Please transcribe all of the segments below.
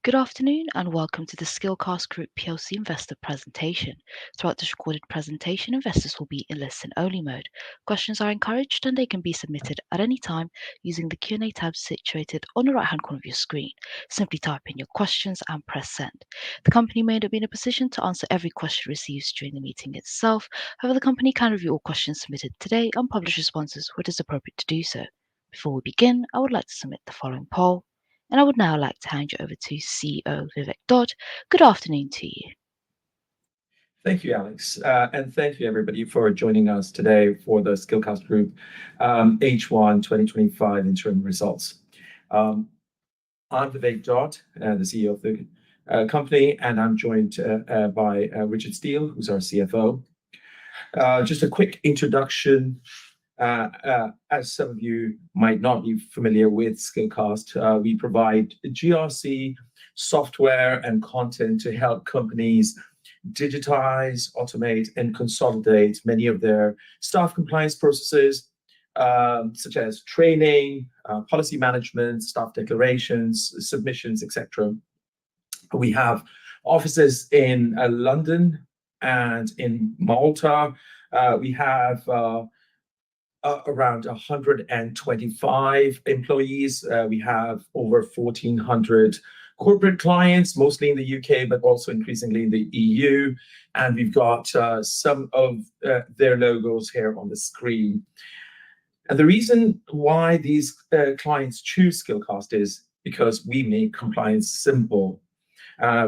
Good afternoon and welcome to the SKILLCAST Group PLC investor presentation. Throughout this recorded presentation, investors will be in listen-only mode. Questions are encouraged and they can be submitted at any time using the Q&A tab situated on the right-hand corner of your screen. Simply type in your questions and press send. The company may not be in a position to answer every question received during the meeting itself. However, the company can review all questions submitted today and publish responses where it is appropriate to do so. Before we begin, I would like to submit the following poll. And I would now like to hand you over to CEO Vivek Dodge. Good afternoon to you. Thank you, Alex. And thank you, everybody, for joining us today for the SKILLCAST Group H1 2025 interim results. I'm Vivek Dodge, the CEO of the company, and I'm joined by Richard Steele, who's our CFO. Just a quick introduction. As some of you might not be familiar with SKILLCAST, we provide GRC software and content to help companies digitize, automate, and consolidate many of their staff compliance processes, such as training, policy management, staff declarations, submissions, etc. We have offices in London and in Malta. We have around 125 employees. We have over 1,400 corporate clients, mostly in the UK, but also increasingly in the EU. And we've got some of their logos here on the screen. And the reason why these clients choose SKILLCAST is because we make compliance simple.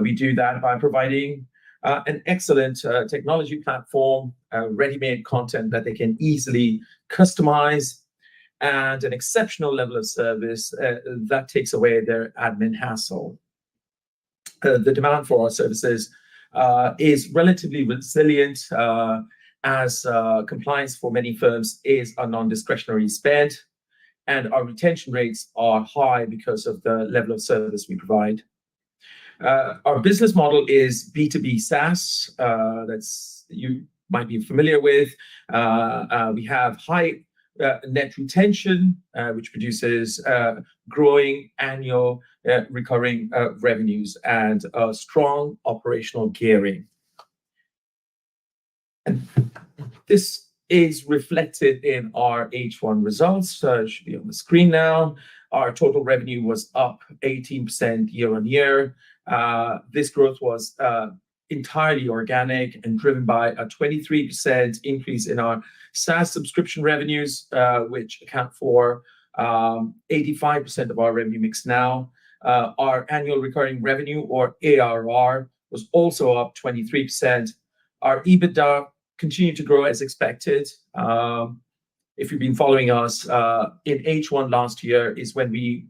We do that by providing an excellent technology platform, ready-made content that they can easily customize, and an exceptional level of service that takes away their admin hassle. The demand for our services is relatively resilient, as compliance for many firms is a non-discretionary spend, and our retention rates are high because of the level of service we provide. Our business model is B2B SaaS. That's you might be familiar with. We have high net retention, which produces growing annual recurring revenues and strong operational gearing. And this is reflected in our H1 results. It should be on the screen now. Our total revenue was up 18% year on year. This growth was entirely organic and driven by a 23% increase in our SaaS subscription revenues, which account for 85% of our revenue mix now. Our annual recurring revenue, or ARR, was also up 23%. Our EBITDA continued to grow as expected. If you've been following us, in H1 last year is when we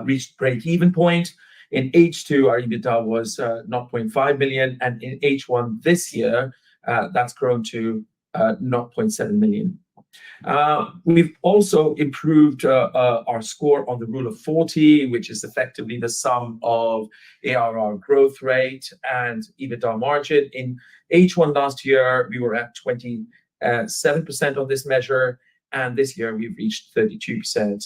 reached break-even point. In H2, our EBITDA was 0.5 million, and in H1 this year, that's grown to 0.7 million. We've also improved our score on the Rule of 40, which is effectively the sum of ARR growth rate and EBITDA margin. In H1 last year, we were at 27% on this measure, and this year we've reached 32%.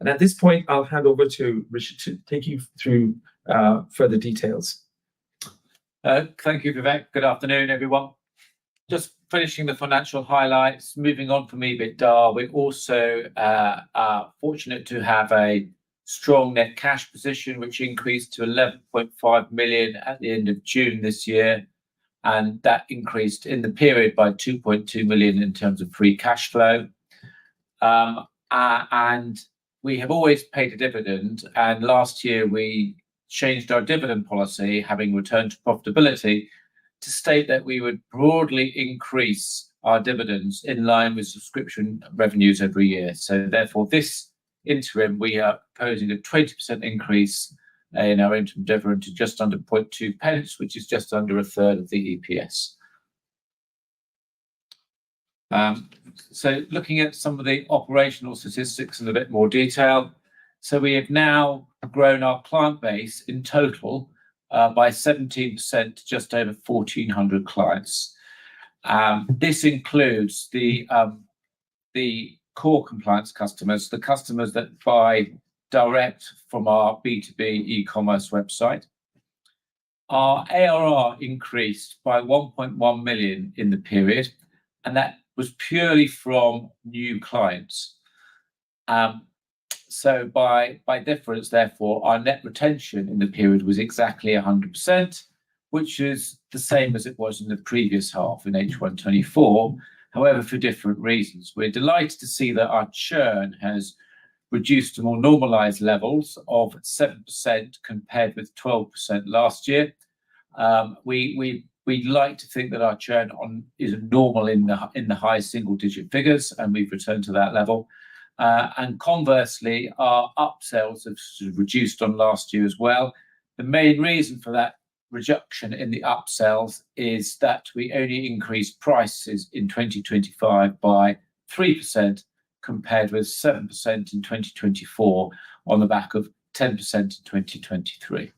And at this point, I'll hand over to Richard to take you through further details. Thank you, Vivek. Good afternoon, everyone. Just finishing the financial highlights, moving on from EBITDA, we're also fortunate to have a strong net cash position, which increased to 11.5 million at the end of June this year. And that increased in the period by 2.2 million in terms of free cash flow. And we have always paid a dividend, and last year we changed our dividend policy, having returned to profitability, to state that we would broadly increase our dividends in line with subscription revenues every year. So therefore, this interim, we are proposing a 20% increase in our interim dividend to just under 0.2 pence, which is just under a third of the EPS. So looking at some of the operational statistics in a bit more detail. So we have now grown our client base in total by 17% to just over 1,400 clients. This includes the core compliance customers, the customers that buy direct from our B2B e-commerce website. Our ARR increased by 1.1 million in the period, and that was purely from new clients. So by difference, therefore, our net retention in the period was exactly 100%, which is the same as it was in the previous half in H1 24. However, for different reasons. We're delighted to see that our churn has reduced to more normalized levels of 7% compared with 12% last year. We'd like to think that our churn is normal in the high single-digit figures, and we've returned to that level. And conversely, our upsells have sort of reduced on last year as well. The main reason for that reduction in the upsells is that we only increased prices in 2025 by 3% compared with 7% in 2024 on the back of 10% in 2023.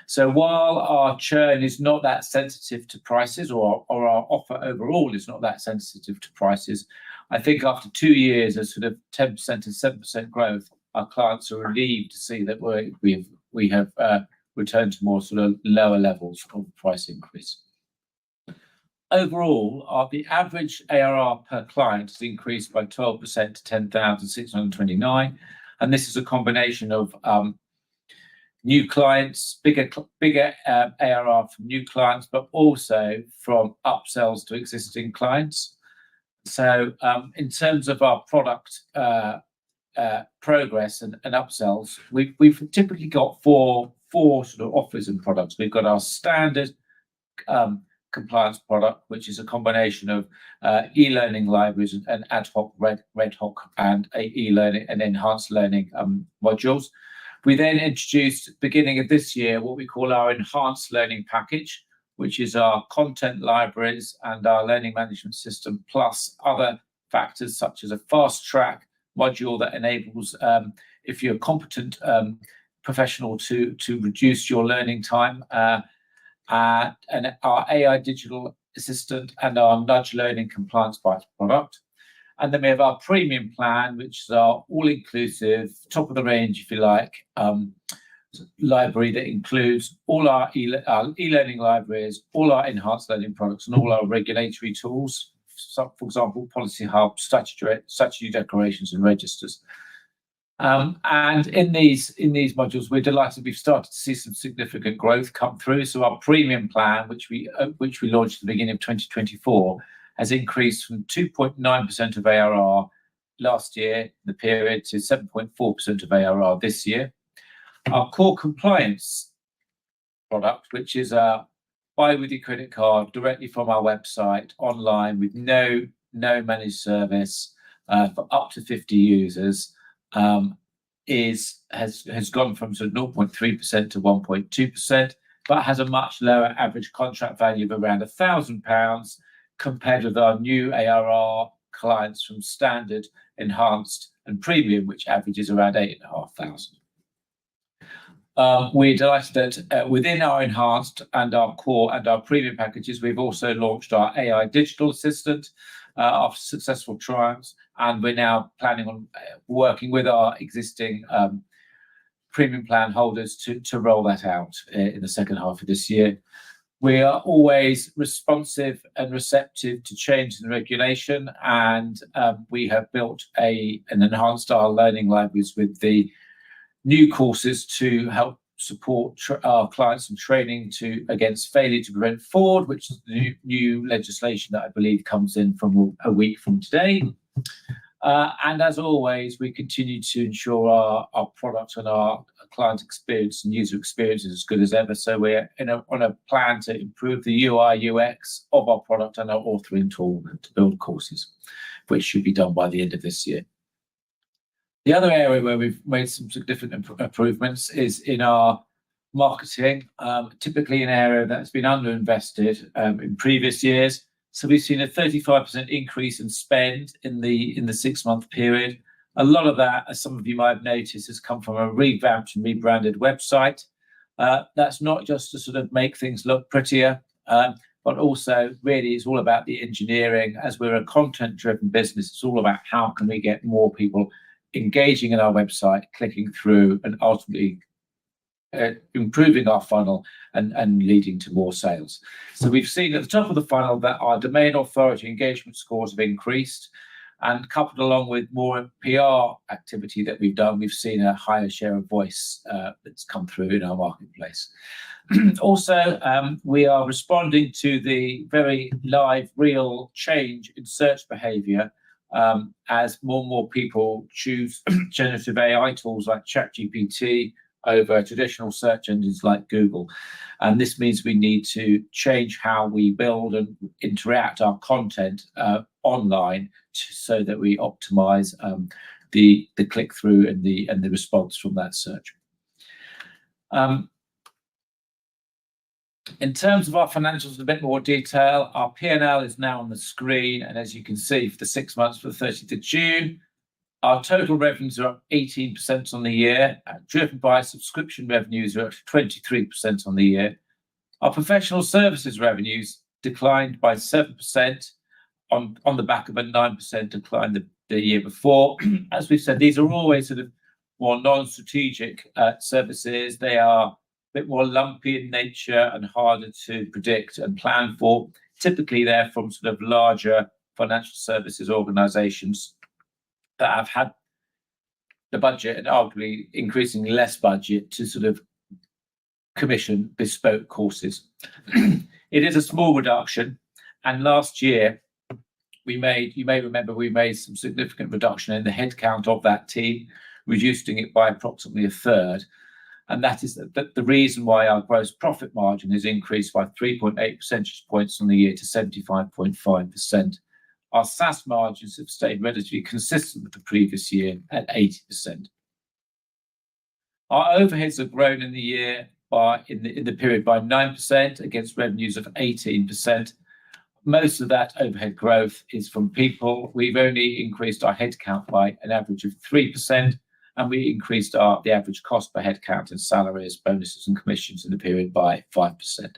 So while our churn is not that sensitive to prices, or our offer overall is not that sensitive to prices, I think after 2 years of sort of 10% and 7% growth, our clients are relieved to see that we have returned to more sort of lower levels of price increase. Overall, the average ARR per client has increased by 12% to 10,629, and this is a combination of new clients, bigger ARR from new clients, but also from upsells to existing clients. So in terms of our product progress and upsells, we've typically got four sort of offers and products. We've got our standard compliance product, which is a combination of e-learning libraries and ad hoc, red hoc, and e-learning and enhanced learning modules. We then introduced, beginning of this year, what we call our enhanced learning package, which is our content libraries and our learning management system, plus other factors such as a fast track module that enables, if you're a competent professional, to reduce your learning time, and our AI digital assistant and our nudge learning compliance product. And then we have our premium plan, which is our all-inclusive, top of the range, if you like, library that includes all our e-learning libraries, all our enhanced learning products, and all our regulatory tools. So, for example, Policy Hub, statutory declarations, and registers. And in these modules, we're delighted we've started to see some significant growth come through. So our premium plan, which we launched at the beginning of 2024, has increased from 2.9% of ARR last year, the period, to 7.4% of ARR this year. Our core compliance product, which is a buy with your credit card directly from our website online with no managed service for up to 50 users, has gone from sort of 0.3% to 1.2%, but has a much lower average contract value of around £1,000 compared with our new ARR clients from standard, enhanced, and premium, which averages around 8,500. We're delighted that within our enhanced and our core and our premium packages, we've also launched our AI digital assistant after successful trials, and we're now planning on working with our existing premium plan holders to roll that out in the second half of this year. We are always responsive and receptive to change in regulation, and we have built and enhanced our learning libraries with the new courses to help support our clients in training against failure to prevent fraud, which is the new legislation that I believe comes in from a week from today. And as always, we continue to ensure our product and our client experience and user experience is as good as ever. So we're on a plan to improve the UI UX of our product and our authoring tool to build courses, which should be done by the end of this year. The other area where we've made some significant improvements is in our marketing, typically an area that's been underinvested in previous years. So we've seen a 35% increase in spend in the 6-month period. A lot of that, as some of you might have noticed, has come from a revamped and rebranded website. That's not just to sort of make things look prettier, but also really it's all about the engineering. As we're a content-driven business, it's all about how can we get more people engaging in our website, clicking through, and ultimately improving our funnel and leading to more sales. So we've seen at the top of the funnel that our domain authority engagement scores have increased, and coupled along with more PR activity that we've done, we've seen a higher share of voice that's come through in our marketplace. Also, we are responding to the very live, real change in search behavior as more and more people choose generative AI tools like ChatGPT over traditional search engines like Google. And this means we need to change how we build and interact our content online so that we optimize the click-through and the response from that search. In terms of our financials in a bit more detail, our P&L is now on the screen, and as you can see, for the 6 months for the 30th of June, our total revenues are up 18% on the year, driven by subscription revenues are up 23% on the year. Our professional services revenues declined by 7% on the back of a 9% decline the year before. As we've said, these are always sort of more non-strategic services. They are a bit more lumpy in nature and harder to predict and plan for. Typically, they're from sort of larger financial services organizations that have had the budget and arguably increasingly less budget to sort of commission bespoke courses. It is a small reduction, and last year you may remember we made some significant reduction in the headcount of that team, reducing it by approximately a third. And that is the reason why our gross profit margin has increased by 3.8 percentage points on the year to 75.5%. Our SaaS margins have stayed relatively consistent with the previous year at 80%. Our overheads have grown in the year in the period by 9% against revenues of 18%. Most of that overhead growth is from people. We've only increased our headcount by an average of 3%, and we increased the average cost per headcount in salaries, bonuses, and commissions in the period by 5%.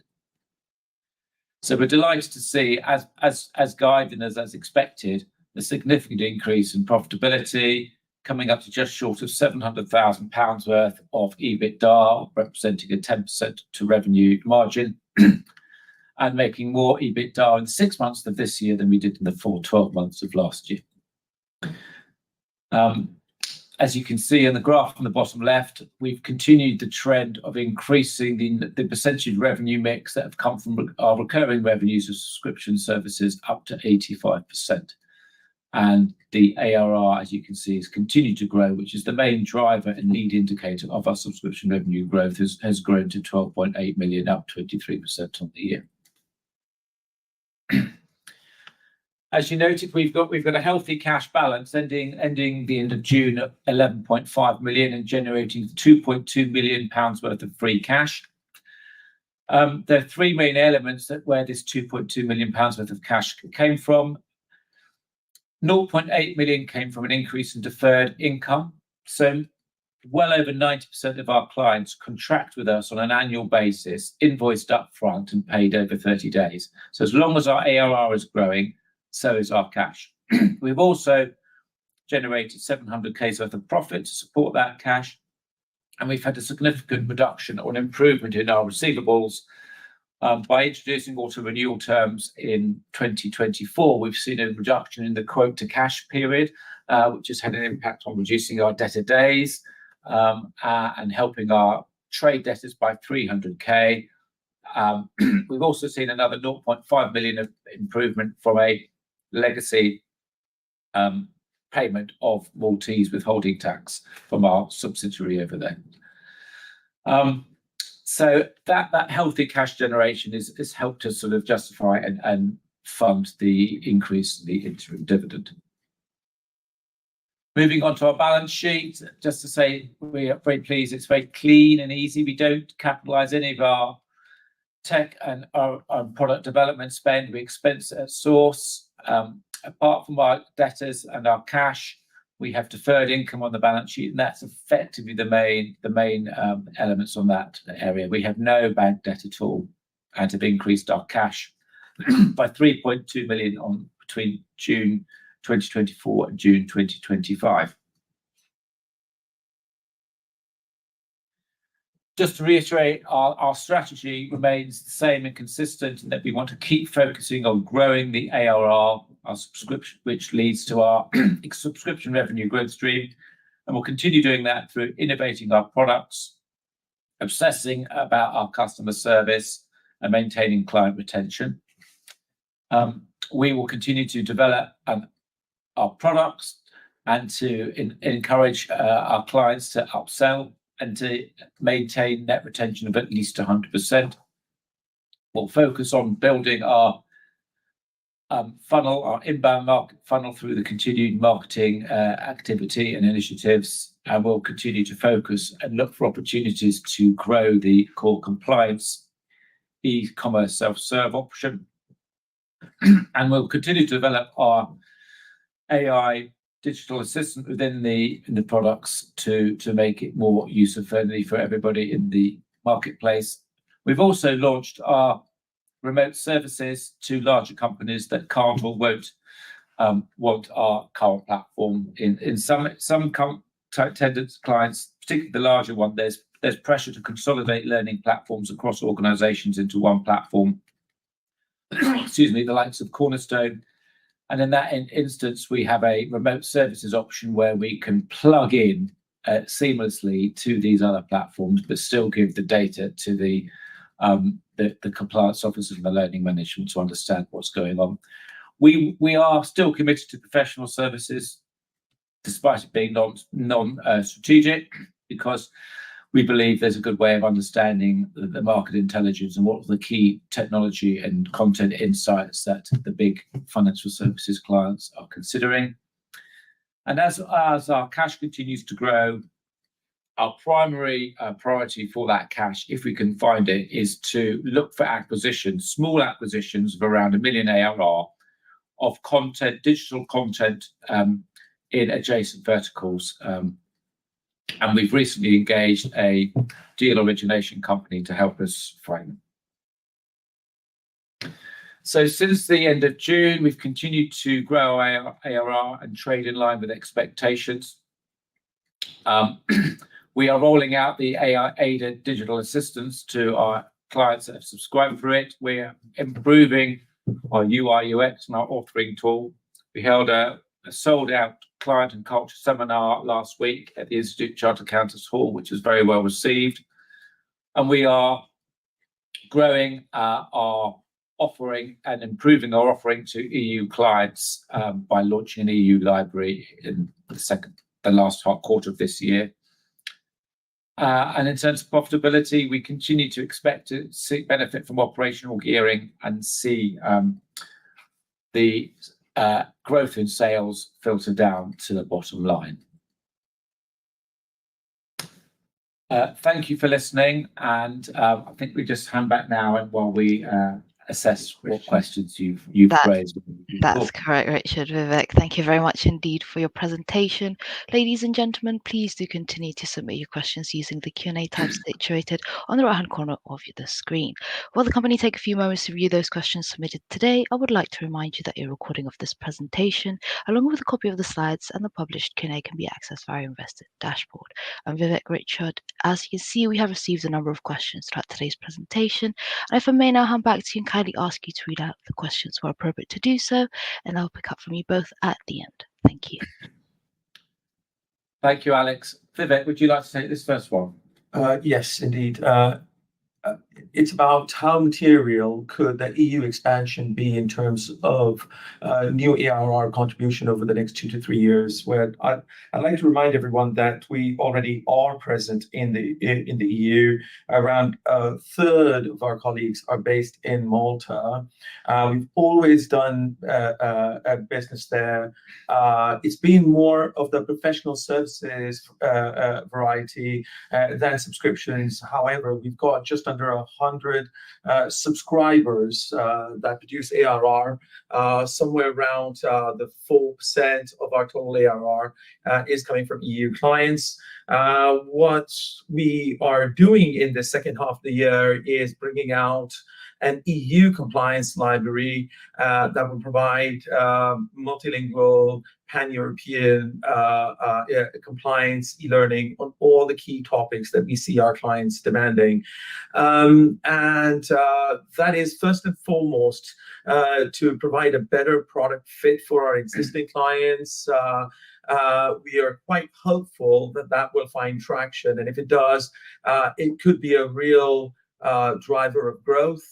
So we're delighted to see, as guided and as expected, a significant increase in profitability, coming up to just short of £700,000 worth of EBITDA, representing a 10% to revenue margin, and making more EBITDA in 6 months of this year than we did in the full 12 months of last year. As you can see in the graph on the bottom left, we've continued the trend of increasing the percentage revenue mix that have come from our recurring revenues of subscription services up to 85%. And the ARR, as you can see, has continued to grow, which is the main driver and lead indicator of our subscription revenue growth, has grown to 12.8 million, up 23% on the year. As you noted, we've got a healthy cash balance ending the end of June at 11.5 million and generating 2.2 million pounds worth of free cash. There are three main elements where this 2.2 million pounds worth of cash came from. 0.8 million came from an increase in deferred income. So well over 90% of our clients contract with us on an annual basis, invoiced up front and paid over 30 days. So as long as our ARR is growing, so is our cash. We've also generated 700k worth of profit to support that cash, and we've had a significant reduction or an improvement in our receivables. By introducing auto renewal terms in 2024, we've seen a reduction in the quote to cash period, which has had an impact on reducing our debtor days and helping our trade debtors by 300k. We've also seen another 0.5 million of improvement from a legacy payment of Maltese withholding tax from our subsidiary over there. So that healthy cash generation has helped us sort of justify and fund the increase in the interim dividend. Moving on to our balance sheet, just to say we are very pleased. It's very clean and easy. We don't capitalise any of our tech and our product development spend. We expense at source. Apart from our debtors and our cash, we have deferred income on the balance sheet, and that's effectively the main elements on that area. We have no bank debt at all, and have increased our cash by 3.2 million between June 2024 and June 2025. Just to reiterate, our strategy remains the same and consistent, in that we want to keep focusing on growing the ARR, our subscription, which leads to our subscription revenue growth stream. And we'll continue doing that through innovating our products, obsessing about our customer service, and maintaining client retention. We will continue to develop our products and to encourage our clients to upsell and to maintain net retention of at least 100%. We'll focus on building our funnel, our inbound market funnel, through the continued marketing activity and initiatives, and we'll continue to focus and look for opportunities to grow the core compliance e-commerce self-serve option. And we'll continue to develop our AI digital assistant within the products to make it more user-friendly for everybody in the marketplace. We've also launched our remote services to larger companies that can't or won't want our current platform. In some tended clients, particularly the larger one, there's pressure to consolidate learning platforms across organizations into one platform. Excuse me, the likes of Cornerstone. And in that instance, we have a remote services option where we can plug in seamlessly to these other platforms, but still give the data to the compliance officers and the learning management to understand what's going on. We are still committed to professional services, despite it being non-strategic, because we believe there's a good way of understanding the market intelligence and what are the key technology and content insights that the big financial services clients are considering. And as our cash continues to grow, our primary priority for that cash, if we can find it, is to look for acquisitions, small acquisitions of around 1 million ARR of content, digital content in adjacent verticals. And we've recently engaged a deal origination company to help us find them. So since the end of June, we've continued to grow our ARR and trade in line with expectations. We are rolling out the AI-aided digital assistants to our clients that have subscribed for it. We're improving our UI, UX, and our authoring tool. We held a sold-out client and culture seminar last week at the Institute of Chartered Accountants Hall, which was very well received. And we are growing our offering and improving our offering to EU clients by launching an EU library in the last quarter of this year. And in terms of profitability, we continue to expect to see benefit from operational gearing and see the growth in sales filter down to the bottom line. Thank you for listening, and I think we just hand back now and while we assess what questions you've raised. That's correct, Richard. Vivek, thank you very much indeed for your presentation. Ladies and gentlemen, please do continue to submit your questions using the Q&A tab situated on the right-hand corner of the screen. While the company take a few moments to review those questions submitted today, I would like to remind you that a recording of this presentation, along with a copy of the slides and the published Q&A, can be accessed via Investor Dashboard. And Vivek, Richard, as you can see, we have received a number of questions throughout today's presentation. And if I may now hand back to you and kindly ask you to read out the questions where appropriate to do so, and I'll pick up from you both at the end. Thank you. Thank you, Alex. Vivek, would you like to take this first one? Yes, indeed. It's about how material could the EU expansion be in terms of new ARR contribution over the next 2 to 3 years. Where I'd like to remind everyone that we already are present in the EU. Around a third of our colleagues are based in Malta. We've always done a business there. It's been more of the professional services variety than subscriptions. However, we've got just under 100 subscribers that produce ARR. Somewhere around the 4% of our total ARR is coming from EU clients. What we are doing in the second half of the year is bringing out an EU compliance library that will provide multilingual pan-European compliance, e-learning on all the key topics that we see our clients demanding. And that is first and foremost to provide a better product fit for our existing clients. We are quite hopeful that that will find traction. And if it does, it could be a real driver of growth.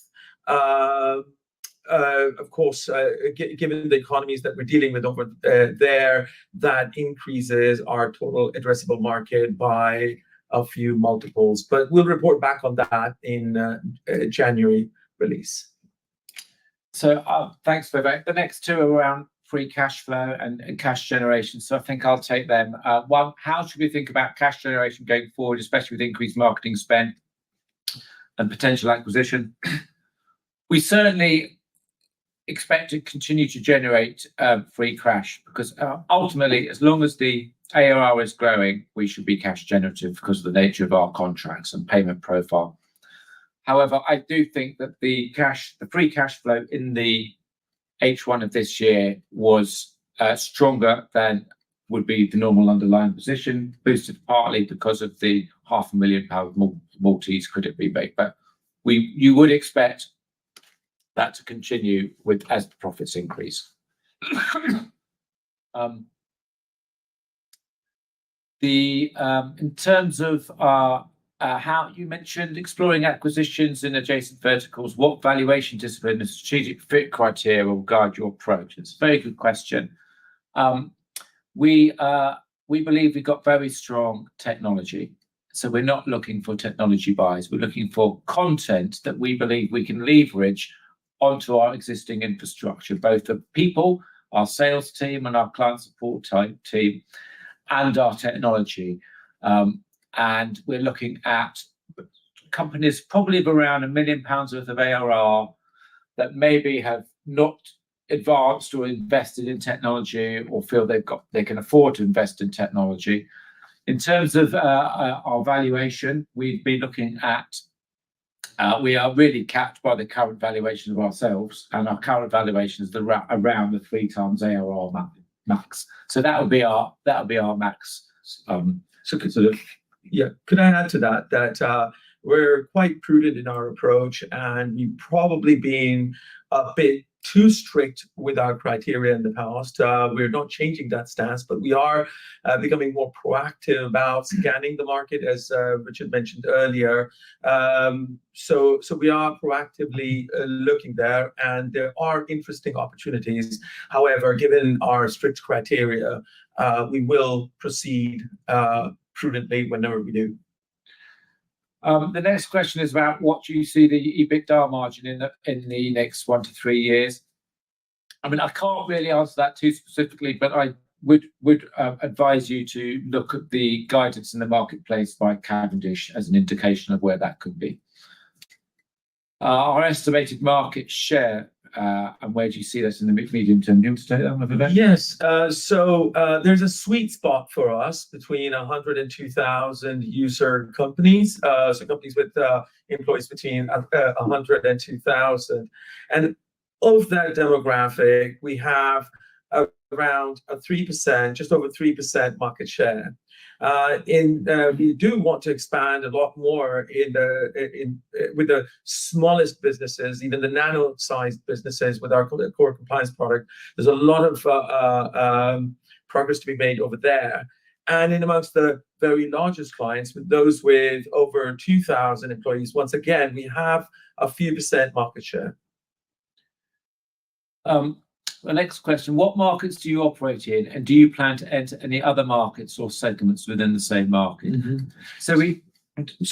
Of course, given the economies that we're dealing with over there, that increases our total addressable market by a few multiples. But we'll report back on that in January release. So thanks, Vivek. The next two are around free cash flow and cash generation. So I think I'll take them. One, how should we think about cash generation going forward, especially with increased marketing spend and potential acquisition? We certainly expect to continue to generate free cash because ultimately, as long as the ARR is growing, we should be cash generative because of the nature of our contracts and payment profile. However, I do think that the free cash flow in the H1 of this year was stronger than would be the normal underlying position, boosted partly because of the £500,000 Maltese credit rebate. But you would expect that to continue as the profits increase. In terms of how you mentioned exploring acquisitions in adjacent verticals, what valuation discipline and strategic fit criteria will guide your approach? It's a very good question. We believe we've got very strong technology. So we're not looking for technology buys. We're looking for content that we believe we can leverage onto our existing infrastructure, both the people, our sales team and our client support team, and our technology. And we're looking at companies probably of around £1 million worth of ARR that maybe have not advanced or invested in technology or feel they can afford to invest in technology. In terms of our valuation, we've been looking at we are really capped by the current valuation of ourselves, and our current valuation is around the 3 times ARR max. So that would be our max. Could I add to that we're quite prudent in our approach, and we've probably been a bit too strict with our criteria in the past. We're not changing that stance, but we are becoming more proactive about scanning the market, as Richard mentioned earlier. So we are proactively looking there, and there are interesting opportunities. However, given our strict criteria, we will proceed prudently whenever we do. The next question is about what do you see the EBITDA margin in the next 1 to 3 years? I mean, I can't really answer that too specifically, but I would advise you to look at the guidance in the marketplace by Cavendish as an indication of where that could be. Our estimated market share, and where do you see this in the medium term? Do you want to take that one, Vivek? Yes. So there's a sweet spot for us between 100 and 2,000 user companies. So companies with employees between 100 and 2,000. And of that demographic, we have around a 3%, just over 3% market share. We do want to expand a lot more with the smallest businesses, even the nano-sized businesses with our core compliance product. There's a lot of progress to be made over there. And in amongst the very largest clients, with those with over 2,000 employees, once again, we have a few percent market share. The next question, what markets do you operate in, and do you plan to enter any other markets or segments within the same market? Mm-hmm. So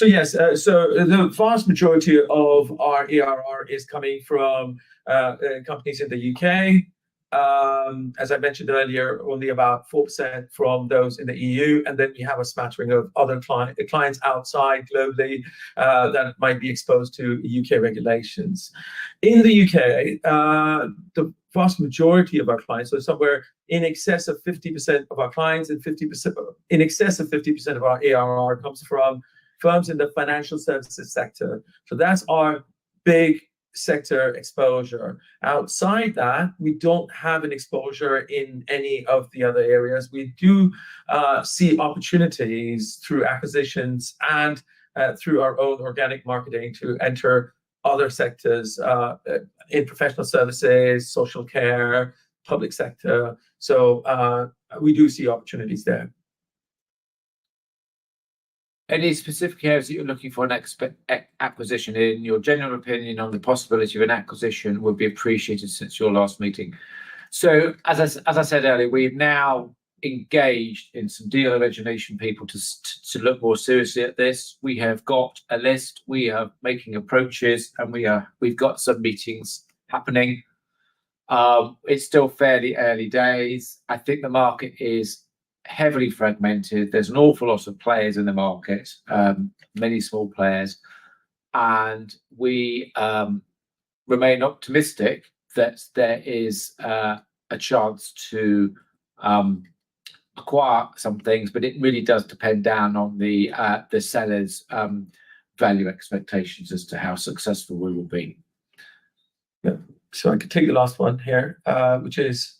yes, so the vast majority of our ARR is coming from companies in the UK. As I mentioned earlier, only about 4% from those in the EU, and then we have a smattering of other clients outside globally that might be exposed to UK regulations. In the UK, the vast majority of our clients, so somewhere in excess of 50% of our clients and in excess of 50% of our ARR comes from firms in the financial services sector. So that's our big sector exposure. Outside that, we don't have an exposure in any of the other areas. We do see opportunities through acquisitions and through our own organic marketing to enter other sectors in professional services, social care, public sector. So we do see opportunities there. Any specific areas that you're looking for an acquisition in? Your general opinion on the possibility of an acquisition would be appreciated since your last meeting. So, as I said earlier, we've now engaged in some deal origination people to look more seriously at this. We have got a list. We are making approaches, and we've got some meetings happening. It's still fairly early days. I think the market is heavily fragmented. There's an awful lot of players in the market, many small players, and we remain optimistic that there is a chance to acquire some things, but it really does depend down on the seller's value expectations as to how successful we will be. Yeah. So I could take the last one here, which is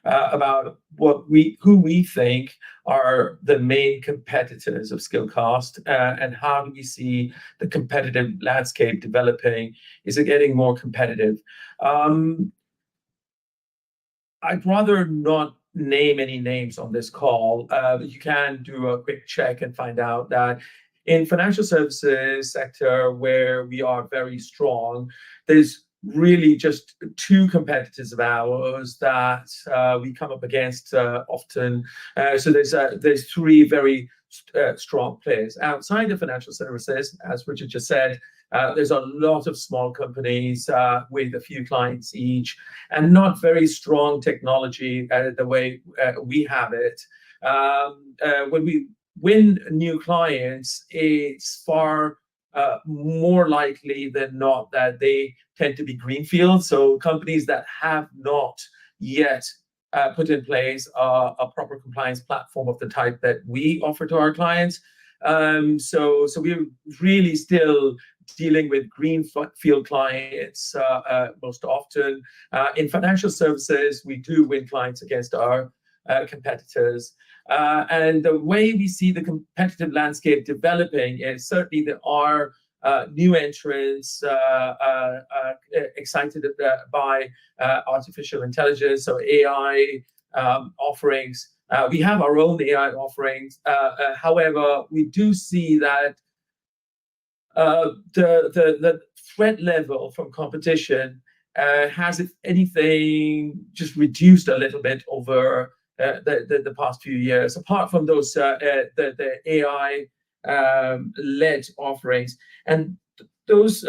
about who we think are the main competitors of SKILLCAST, and how do we see the competitive landscape developing? Is it getting more competitive? I'd rather not name any names on this call. You can do a quick check and find out that in financial services sector, where we are very strong, there's really just two competitors of ours that we come up against often. So there's three very strong players. Outside of financial services, as Richard just said, there's a lot of small companies with a few clients each, and not very strong technology the way we have it. When we win new clients, it's far more likely than not that they tend to be greenfield. So companies that have not yet put in place a proper compliance platform of the type that we offer to our clients. So we're really still dealing with greenfield clients most often. In financial services, we do win clients against our competitors. And the way we see the competitive landscape developing is certainly there are new entrants excited by artificial intelligence, so AI offerings. We have our own AI offerings. However, we do see that the threat level from competition has, if anything, just reduced a little bit over the past few years. Apart from those the AI led offerings, and those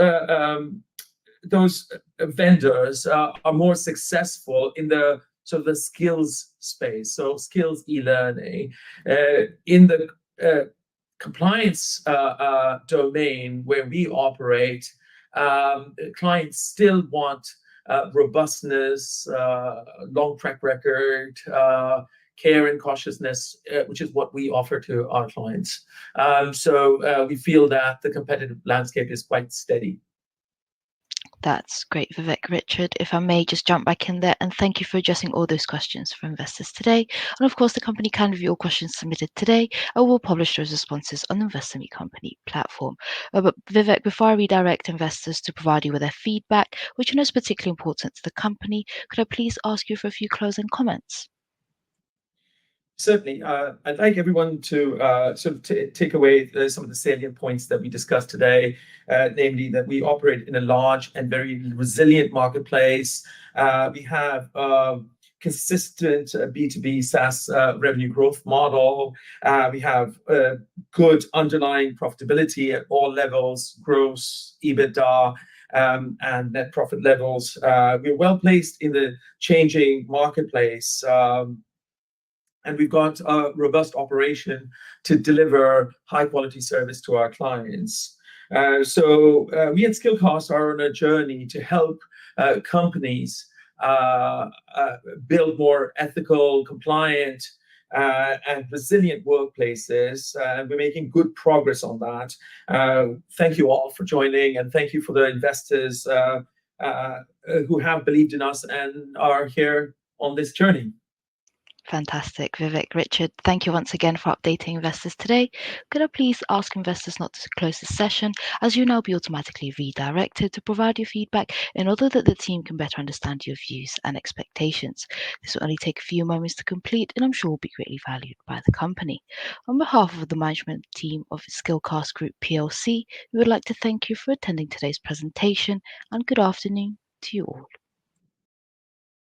vendors are more successful in the sort of the skills space, so skills e-learning. In the compliance domain where we operate, clients still want robustness, long track record, care and cautiousness, which is what we offer to our clients. So we feel that the competitive landscape is quite steady. That's great, Vivek. Richard, if I may just jump back in there, and thank you for addressing all those questions for investors today. And of course, the company can review all questions submitted today, and will publish those responses on the Investor Meet Company platform. But Vivek, before I redirect investors to provide you with their feedback, which I know is particularly important to the company, could I please ask you for a few closing comments? Certainly. I'd like everyone to sort of take away some of the salient points that we discussed today, namely that we operate in a large and very resilient marketplace. We have consistent B2B SaaS revenue growth model. We have good underlying profitability at all levels, gross, EBITDA, and net profit levels. We're well placed in the changing marketplace. And we've got a robust operation to deliver high quality service to our clients. So we at SKILLCAST are on a journey to help companies build more ethical, compliant, and resilient workplaces. And we're making good progress on that. Thank you all for joining, and thank you for the investors who have believed in us and are here on this journey. Fantastic. Vivek, Richard, thank you once again for updating investors today. Could I please ask investors not to close this session, as you'll now be automatically redirected to provide your feedback in order that the team can better understand your views and expectations. This will only take a few moments to complete, and I'm sure will be greatly valued by the company. On behalf of the management team of SKILLCAST Group PLC, we would like to thank you for attending today's presentation, and good afternoon to you all.